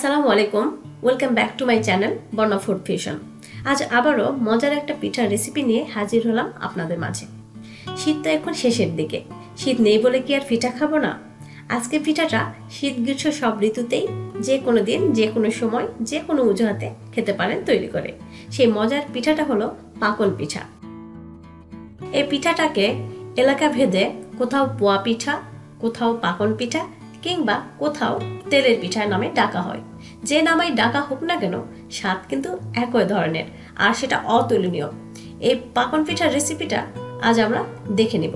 আসসালামু আলাইকুম, welcome back to my channel Borna food fusion. আজ আবারও মজার একটা পিঠার রেসিপি নিয়ে হাজির হলাম আপনাদের মাঝে। শীত তো এখন শেষের দিকে, শীত নেই বলে কি আর পিঠা খাবো না? আজকে পিঠাটা শীত গ্রীষ্ম সব ঋতুতেই যে কোনো দিন যে কোনো সময় যে কোনো অজুহাতে খেতে পারেন তৈরি করে। সেই মজার পিঠাটা হলো পাকন পিঠা। এই পিঠাটাকে এলাকা ভেদে কোথাও পোয়া পিঠা, কোথাও পাকন পিঠা কিংবা কোথাও তেলের পিঠা নামে ডাকা হয়। যে নামে ডাকা হোক না কেন, স্বাদ কিন্তু একই ধরনের, আর সেটা অতুলনীয়। এই পাকন পিঠার রেসিপিটা আজ আমরা দেখে নিব।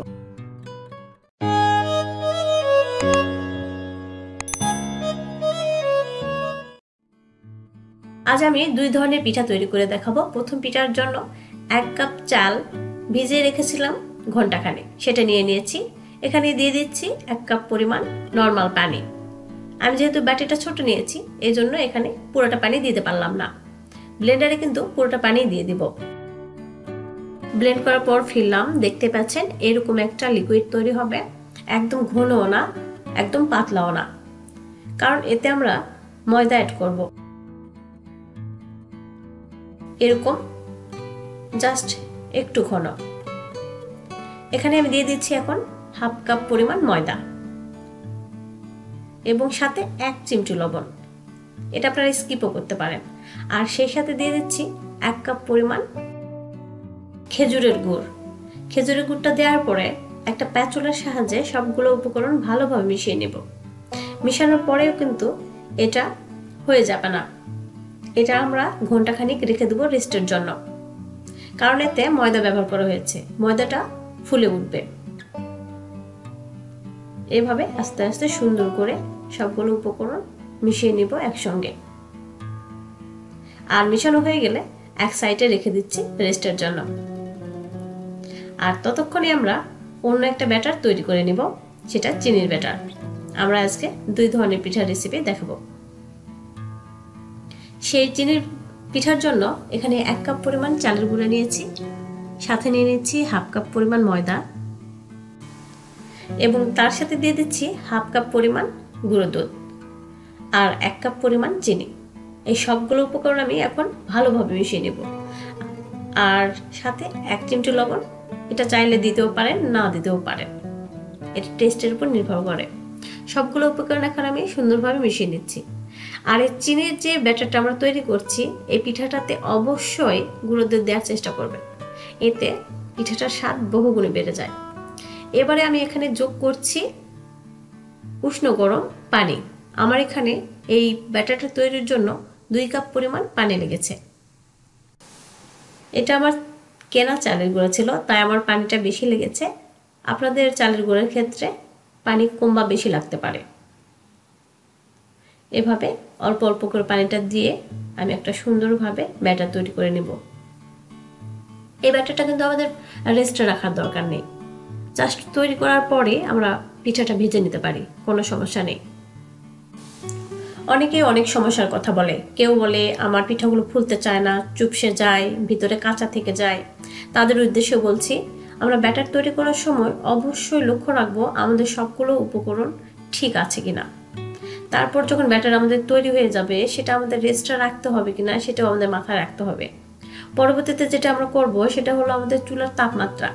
আজ আমি দুই ধরনের পিঠা তৈরি করে দেখাবো। প্রথম পিঠার জন্য 1 কাপ চাল ভিজিয়ে রেখেছিলাম ঘন্টাখানেক, সেটা নিয়ে নিয়েছি। এখানে দিয়ে দিচ্ছি 1 কাপ পরিমাণ নরমাল পানি। আমি যেহেতু ব্যাটারটা ছোট নিয়েছি এই জন্য এখানে পুরোটা পানি দিতে পারলাম না। ব্লেন্ডারে কিন্তু পুরোটা পানি দিয়ে দিব। ব্লেন্ড করার পর ফিরলাম, দেখতে পাচ্ছেন এরকম একটা লিকুইড তৈরি হবে। একদম ঘনও না, একদম পাতলাও না, কারণ এতে আমরা ময়দা অ্যাড করব। এরকম জাস্ট একটু ঘন। এখানে আমি দিয়ে দিচ্ছি এখন 1/2 কাপ পরিমাণ ময়দা এবং সাথে 1 চিমটি লবণ। এটা আপনারা স্কিপও করতে পারেন। আর সেই সাথে দিয়ে দিচ্ছি 1 কাপ পরিমাণ খেজুরের গুড়। খেজুরের গুড়টা দেওয়ার পরে একটা প্যাচুলার সাহায্যে সবগুলো উপকরণ ভালোভাবে মিশিয়ে নেব। মিশানোর পরেও কিন্তু এটা হয়ে যাবে না, এটা আমরা ঘন্টাখানিক রেখে দেবো রেস্টের জন্য, কারণ এতে ময়দা ব্যবহার করা হয়েছে। ময়দাটা ফুলে উঠবে। এভাবে আস্তে আস্তে সুন্দর করে সবগুলো উপকরণ মিশিয়ে নিব একসঙ্গে। আর মিশানো হয়ে গেলে এক সাইডে রেখে দিচ্ছি রেস্টের জন্য। আর ততক্ষণে আমরা অন্য একটা ব্যাটার তৈরি করে নিব, সেটা চিনির ব্যাটার। আমরা আজকে দুই ধরনের পিঠার রেসিপি দেখাবো। সেই চিনির পিঠার জন্য এখানে 1 কাপ পরিমাণ চালের গুঁড়া নিয়েছি, সাথে নিয়ে নিচ্ছি 1/2 কাপ পরিমাণ ময়দা এবং তার সাথে দিয়ে দিচ্ছি 1/2 কাপ পরিমাণ গুঁড়ো দুধ আর 1 কাপ পরিমাণ চিনি। এই সবগুলো উপকরণ আমি এখন ভালোভাবে মিশিয়ে নেব। আর সাথে 1 চিমটি লবণ, এটা চাইলে দিতেও পারেন, না দিতেও পারেন, এটা টেস্টের উপর নির্ভর করে। সবগুলো উপকরণ এখন আমি সুন্দরভাবে মিশিয়ে নিচ্ছি। আর এই চিনির যে ব্যাটারটা আমরা তৈরি করছি, এই পিঠাটাতে অবশ্যই গুঁড়ো দুধ দেওয়ার চেষ্টা করবেন, এতে পিঠাটার স্বাদ বহুগুণে বেড়ে যায়। এবারে আমি এখানে যোগ করছি উষ্ণ গরম পানি। আমার এখানে এই ব্যাটারটা তৈরির জন্য 2 কাপ পরিমাণ পানি লেগেছে। এটা আমার কেনা চালের গুঁড়া ছিল, তাই আমার পানিটা বেশি লেগেছে। আপনাদের চালের গুঁড়ার ক্ষেত্রে পানি কম বা বেশি লাগতে পারে। এভাবে অল্প অল্প করে পানিটা দিয়ে আমি একটা সুন্দরভাবে ব্যাটার তৈরি করে নেব। এই ব্যাটারটা কিন্তু আমাদের রেস্টে রাখার দরকার নেই, জাস্ট তৈরি করার পরে আমরা পিঠাটা ভেজে নিতে পারি, কোনো সমস্যা নেই। অনেকে অনেক সমস্যার কথা বলে। কেউ বলে আমার পিঠাগুলো ফুলতে চায় না, চুপসে যায়, ভিতরে কাঁচা থেকে যায়। তাদের উদ্দেশ্যে বলছি, আমরা ব্যাটার তৈরি করার সময় অবশ্যই লক্ষ্য রাখবো আমাদের সবগুলো উপকরণ ঠিক আছে কিনা। তারপর যখন ব্যাটার আমাদের তৈরি হয়ে যাবে, সেটা আমাদের রেস্টে রাখতে হবে কিনা সেটাও আমাদের মাথায় রাখতে হবে। পরবর্তীতে যেটা আমরা করব সেটা হলো আমাদের চুলার তাপমাত্রা।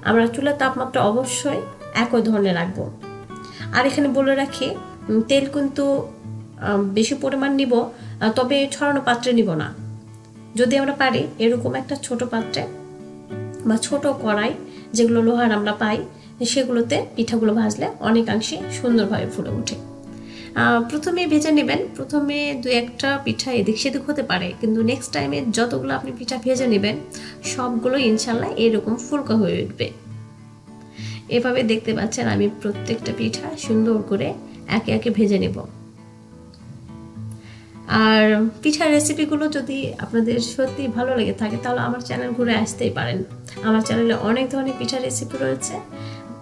আমরা চুলার তাপমাত্রা অবশ্যই একই ধরনের রাখবো। আর এখানে বলে রাখি, তেল কিন্তু বেশি পরিমাণ নিব, তবে ছড়ানো পাত্রে নিব না। যদি আমরা পারি এরকম একটা ছোট পাত্রে বা ছোট কড়াই, যেগুলো লোহার আমরা পাই, সেগুলোতে পিঠাগুলো ভাজলে অনেকাংশে সুন্দরভাবে ফুলে ওঠে। প্রথমে ভেজে নেবেন। প্রথমে 2-1টা পিঠা এদিক সেদিক হতে পারে, কিন্তু নেক্সট টাইমে যতগুলো আপনি পিঠা ভেজে নেবেন সবগুলো ইনশাল্লাহ এরকম ফুলকা হয়ে উঠবে। এভাবে দেখতে পাচ্ছেন আমি প্রত্যেকটা পিঠা সুন্দর করে একে একে ভেজে নেব। আর পিঠার রেসিপিগুলো যদি আপনাদের সত্যি ভালো লেগে থাকে তাহলে আমার চ্যানেল ঘুরে আসতেই পারেন। আমার চ্যানেলে অনেক ধরনের পিঠার রেসিপি রয়েছে,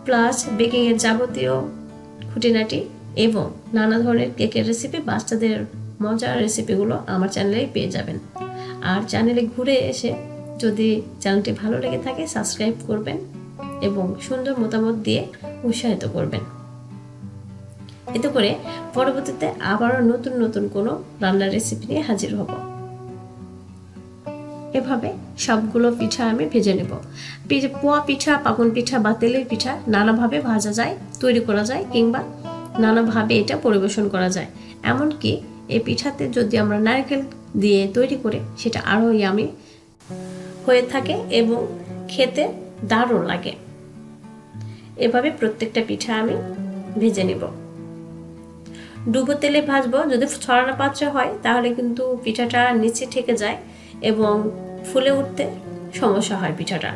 প্লাস বেকিংয়ের যাবতীয় খুঁটিনাটি এবং নানা ধরনের কেকের রেসিপি, বাচ্চাদের মজার রেসিপিগুলো আমার চ্যানেলেই পেয়ে যাবেন। আর চ্যানেলে ঘুরে এসে যদি চ্যানেলটি ভালো লেগে থাকে সাবস্ক্রাইব করবেন এবং সুন্দর মতামত দিয়ে উৎসাহিত করবেন। এতে করে পরবর্তীতে আবারও নতুন নতুন কোনো রান্নার রেসিপি নিয়ে হাজির হব। এভাবে সবগুলো পিঠা আমি ভেজে নেব। পোয়া পিঠা, পাকন পিঠা বা তেলের পিঠা নানাভাবে ভাজা যায়, তৈরি করা যায়, কিংবা নানাভাবে এটা পরিবেশন করা যায়। এমনকি এই পিঠাতে যদি আমরা নারকেল দিয়ে তৈরি করি সেটা আরও ইয়ামি হয়ে থাকে এবং খেতে দারুণ লাগে। এভাবে প্রত্যেকটা পিঠা আমি ভেজে নেব। ডুবো তেলে ভাজবো। যদি ছড়ানো পাত্রে হয় তাহলে কিন্তু পিঠাটা নিচে ঠেকে যায় এবং ফুলে উঠতে সমস্যা হয় পিঠাটা।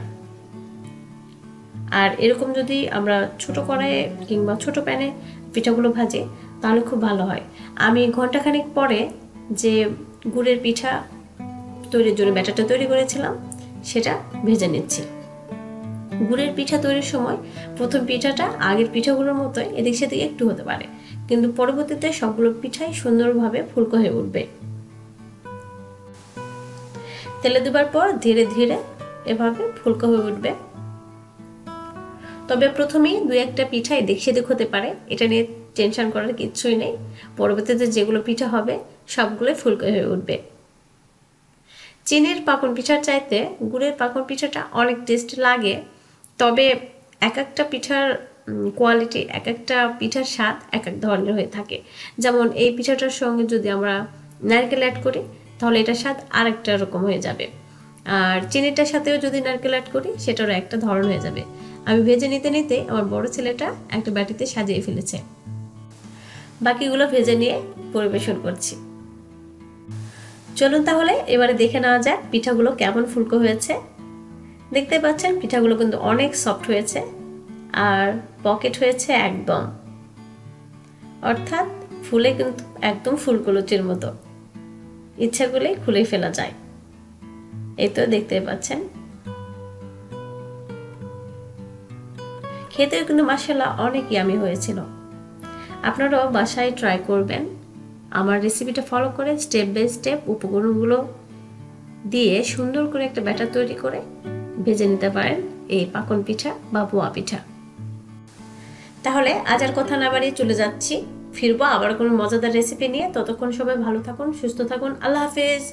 আর এরকম যদি আমরা ছোট কড়াইয়ে কিংবা ছোট প্যানে পিঠাগুলো ভাজি তাহলে খুব ভালো হয়। আমি ঘন্টাখানেক পরে যে গুড়ের পিঠা তৈরির জন্য ব্যাটারটা তৈরি করেছিলাম সেটা ভেজে নিচ্ছি। গুড়ের পিঠা তৈরির সময় প্রথম পিঠাটা আগের পিঠাগুলোর মতোই এদিক সেদিক একটু হতে পারে, কিন্তু পরবর্তীতে সবগুলো পিঠাই সুন্দরভাবে ফুলকো হয়ে উঠবে। তেলে দেবার পর ধীরে ধীরে এভাবে ফুলকো হয়ে উঠবে। তবে প্রথমেই দুই একটা পিঠা এদিক সেদিক হতে পারে, এটা নিয়ে টেনশন করার কিচ্ছুই নেই। পরবর্তীতে যেগুলো পিঠা হবে সবগুলোই ফুলকো হয়ে উঠবে। চিনির পাকন পিঠার চাইতে গুড়ের পাকন পিঠাটা অনেক টেস্ট লাগে, তবে এক একটা পিঠার কোয়ালিটি, এক একটা পিঠার স্বাদ এক এক ধরনের হয়ে থাকে। যেমন এই পিঠাটার সঙ্গে যদি আমরা নারকেল অ্যাড করি তাহলে এটার স্বাদ আর একটা রকম হয়ে যাবে, আর চিনিটার সাথেও যদি নারকেল অ্যাড করি সেটারও একটা ধরন হয়ে যাবে। আমি ভেজে নিতে নিতে আমার বড় ছেলেটা একটা বাটিতে সাজিয়ে ফেলেছে। বাকিগুলো ভেজে নিয়ে পরিবেশন করছি। চলুন তাহলে এবারে দেখে নেওয়া যাক পিঠাগুলো কেমন ফুলকো হয়েছে। দেখতে পাচ্ছেন পিঠাগুলো কিন্তু অনেক সফট হয়েছে আর পকেট হয়েছে একদম, অর্থাৎ ফুলে কিন্তু একদম ফুলকো লুচির মতো, ইচ্ছা করলেই খুলে ফেলা যায়। এই তো দেখতে পাচ্ছেন, খেতেও কিন্তু মাশাআল্লাহ অনেক ইয়ামি হয়েছিল। আপনারাও বাসায় ট্রাই করবেন। আমার রেসিপিটা ফলো করে স্টেপ বাই স্টেপ উপকরণগুলো দিয়ে সুন্দর করে একটা ব্যাটার তৈরি করে ভেজে নিতে পারেন এই পাকন পিঠা বা পোয়া পিঠা। তাহলে আজ আর কথা না বাড়িয়ে চলে যাচ্ছি, ফিরবো আবার কোনো মজাদার রেসিপি নিয়ে। ততক্ষণ সবাই ভালো থাকুন, সুস্থ থাকুন। আল্লাহ হাফেজ।